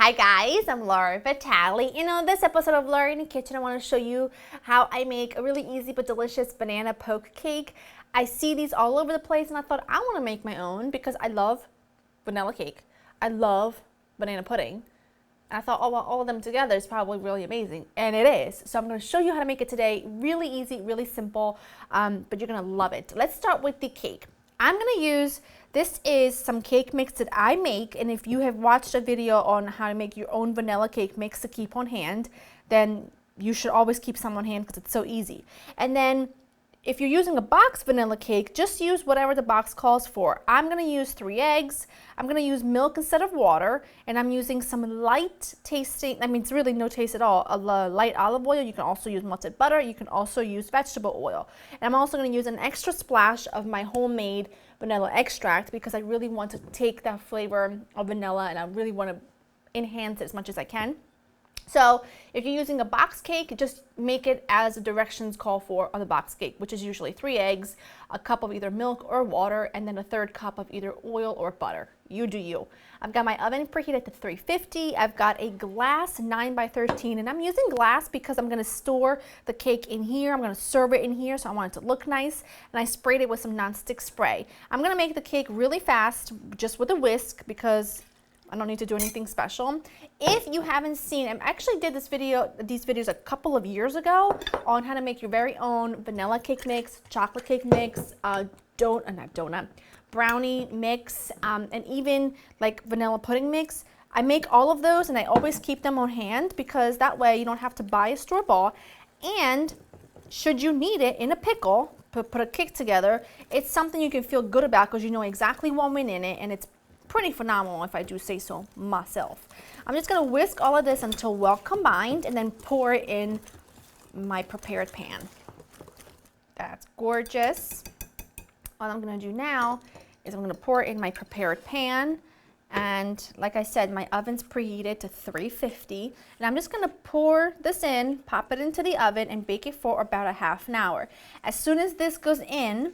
Hi guys, I'm Laura Vitale. In this episode of Laura in the Kitchen, I want to show you how I make a really easy but delicious banana poke cake. I see these all over the place and I thought I want to make my own because I love vanilla cake. I love banana pudding. And I thought, oh, well, all of them together is probably really amazing. And it is. So I'm going to show you how to make it today. Really easy, really simple, but you're going to love it. Let's start with the cake. I'm going to use, this is some cake mix that I make, and if you have watched a video on how to make your own vanilla cake mix to keep on hand, then you should always keep some on hand because it's so easy. And then if you're using a box vanilla cake, just use whatever the box calls for. I'm going to use 3 eggs, I'm going to use milk instead of water, and I'm using some light tasting, it's really no taste at all, a light olive oil. You can also use melted butter, you can also use vegetable oil. And I'm also going to use an extra splash of my homemade vanilla extract because I really want to take that flavor of vanilla and I really want to enhance it as much as I can. So if you're using a box cake, just make it as the directions call for on the box cake, which is usually 3 eggs, a cup of either milk or water, and then a 1/3 cup of either oil or butter. You do you. I've got my oven preheated to 350. I've got a glass 9 by 13, and I'm using glass because I'm going to store the cake in here. I'm going to serve it in here, so I want it to look nice, and I sprayed it with some nonstick spray. I'm going to make the cake really fast, just with a whisk, because I don't need to do anything special. If you haven't seen, I actually did these videos a couple of years ago on how to make your very own vanilla cake mix, chocolate cake mix, brownie mix, and even like vanilla pudding mix. I make all of those and I always keep them on hand because that way you don't have to buy a store-bought. And should you need it in a pickle, put a cake together, it's something you can feel good about because you know exactly what went in it, and it's pretty phenomenal if I do say so myself. I'm just going to whisk all of this until well combined and then pour it in my prepared pan. That's gorgeous. What I'm going to do now is I'm going to pour it in my prepared pan, and like I said, my oven's preheated to 350, and I'm just going to pour this in, pop it into the oven, and bake it for about a half an hour. As soon as this goes in,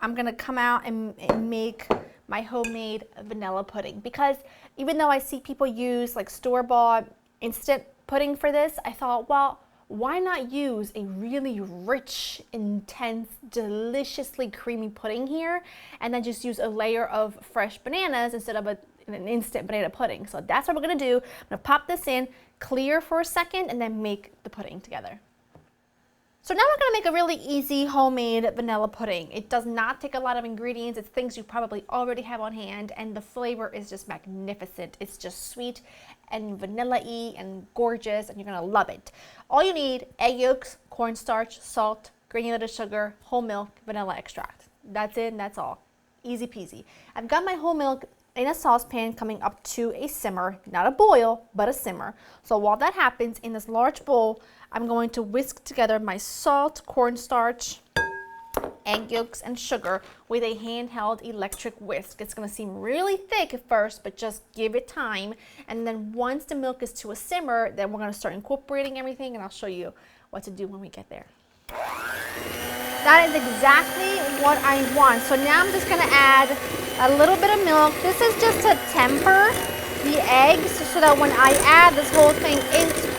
I'm going to come out and make my homemade vanilla pudding, because even though I see people use like store-bought instant pudding for this, I thought, well, why not use a really rich, intense, deliciously creamy pudding here, and then just use a layer of fresh bananas instead of an instant banana pudding. So that's what we're gonna do. I'm gonna pop this in, clear for a second, and then make the pudding together. So now we're going to make a really easy homemade vanilla pudding. It does not take a lot of ingredients. It's things you probably already have on hand, and the flavor is just magnificent. It's just sweet and vanilla-y and gorgeous, and you're going to love it. All you need: egg yolks, cornstarch, salt, granulated sugar, whole milk, vanilla extract. That's it, and that's all. Easy peasy. I've got my whole milk in a saucepan coming up to a simmer, not a boil, but a simmer. So while that happens, in this large bowl, I'm going to whisk together my salt, cornstarch, egg yolks, and sugar with a handheld electric whisk. It's going to seem really thick at first, but just give it time. And then once the milk is to a simmer, then we're going to start incorporating everything, and I'll show you what to do when we get there. That is exactly what I want. So now I'm just going to add a little bit of milk. This is just to temper the eggs so that when I add this whole thing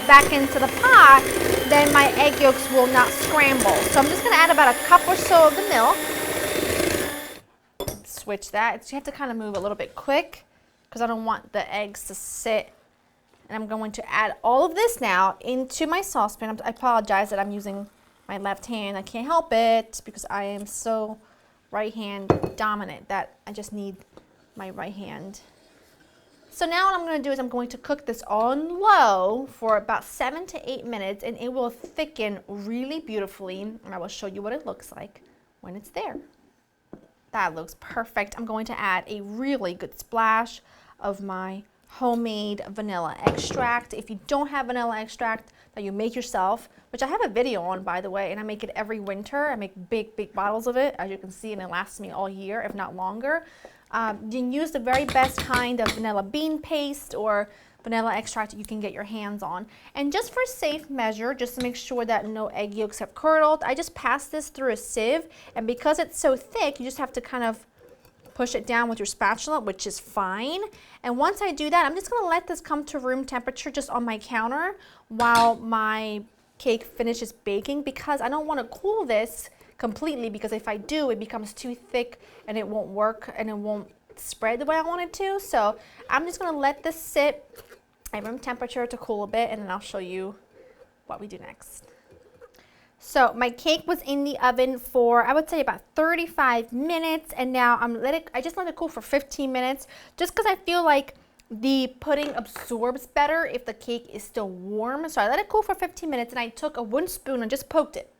back into the pot, then my egg yolks will not scramble. So I'm just going to add about a cup or so of the milk. Switch that. You have to kind of move a little bit quick because I don't want the eggs to sit. And I'm going to add all of this now into my saucepan. I apologize that I'm using my left hand. I can't help it because I am so right hand dominant that I just need my right hand. So now what I'm going to do is I'm going to cook this on low for about 7 to 8 minutes, and it will thicken really beautifully, and I will show you what it looks like when it's there. That looks perfect. I'm going to add a really good splash of my homemade vanilla extract. If you don't have vanilla extract that you make yourself, which I have a video on, by the way, and I make it every winter. I make big bottles of it, as you can see, and it lasts me all year, if not longer. You can use the very best kind of vanilla bean paste or vanilla extract you can get your hands on. And just for safe measure, just to make sure that no egg yolks have curdled, I just pass this through a sieve, and because it's so thick, you just have to kind of push it down with your spatula, which is fine. And once I do that, I'm just gonna let this come to room temperature just on my counter while my cake finishes baking, because I don't wanna cool this completely, because if I do, it becomes too thick and it won't work and it won't spread the way I want it to. So I'm just gonna let this sit at room temperature to cool a bit, and then I'll show you what we do next. So my cake was in the oven for, I would say, about 35 minutes, and now I just let it cool for 15 minutes, just because I feel like the pudding absorbs better if the cake is still warm. So I let it cool for 15 minutes, and I took a wooden spoon and just poked it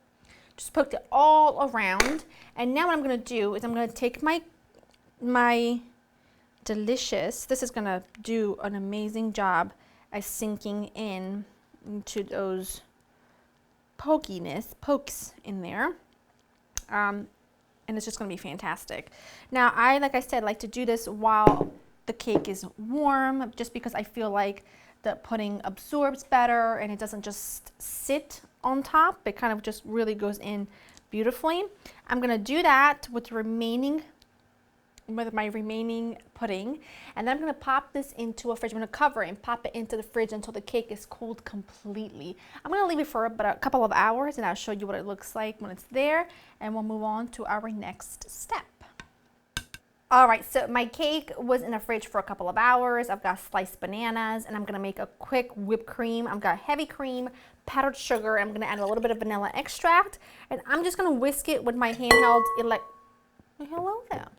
all around. And now what I'm gonna do is I'm gonna take my delicious, this is gonna do an amazing job at sinking in into those pokes in there, and it's just gonna be fantastic. Now like I said, like to do this while the cake is warm, just because I feel like the pudding absorbs better and it doesn't just sit on top. It kind of just really goes in beautifully. I'm gonna do that with my remaining pudding, and then I'm gonna pop this into a fridge. I'm gonna cover it and pop it into the fridge until the cake is cooled completely. I'm gonna leave it for about a couple of hours, and I'll show you what it looks like when it's there, and we'll move on to our next step. All right, so my cake was in the fridge for a couple of hours. I've got sliced bananas, and I'm gonna make a quick whipped cream. I've got heavy cream, powdered sugar, and I'm gonna add a little bit of vanilla extract, and I'm just gonna whisk it with my handheld hello there.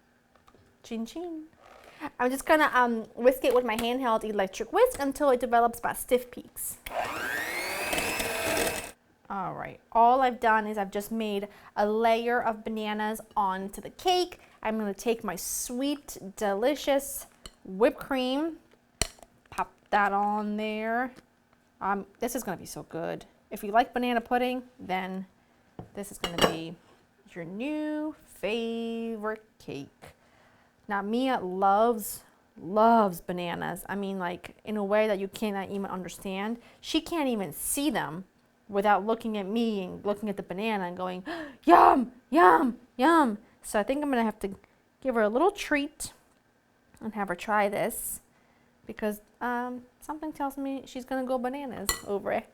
Chin chin. I'm just gonna whisk it with my handheld electric whisk until it develops about stiff peaks. All right, all I've done is I've just made a layer of bananas onto the cake. I'm gonna take my sweet, delicious whipped cream, pop that on there. This is gonna be so good. If you like banana pudding, then this is gonna be your new favorite cake. Now Mia loves bananas. I mean, like in a way that you cannot even understand. She can't even see them without looking at me and looking at the banana and going, yum, yum, yum. So I think I'm gonna have to give her a little treat and have her try this, because something tells me she's gonna go bananas over it.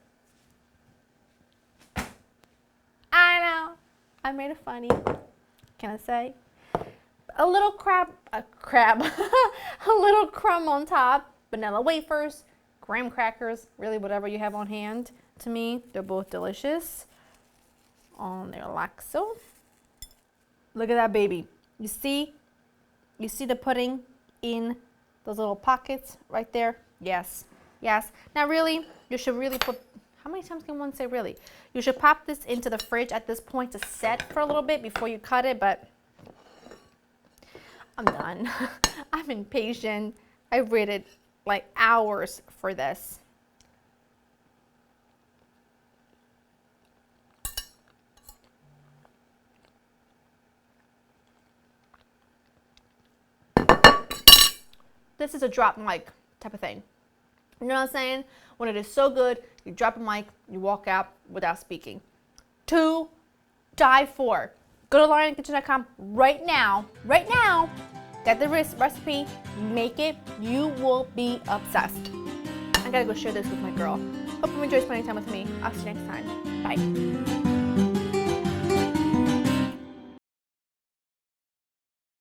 I know, I made it funny. Can I say? A little a little crumb on top, vanilla wafers, graham crackers, really whatever you have on hand. To me, they're both delicious. On there like so. Look at that baby. You see the pudding in those little pockets right there? Yes, yes. Now really, you should really put, how many times can one say really? You should pop this into the fridge at this point to set for a little bit before you cut it, but I'm done. I'm impatient. I waited like hours for this. This is a drop mic type of thing. You know what I'm saying? When it is so good, you drop a mic, you walk out without speaking. To die for. Go to LaurieInTheKitchen.com right now, get the recipe, make it, you will be obsessed. I gotta go share this with my girl. Hope you enjoy spending time with me. I'll see you next time. Bye.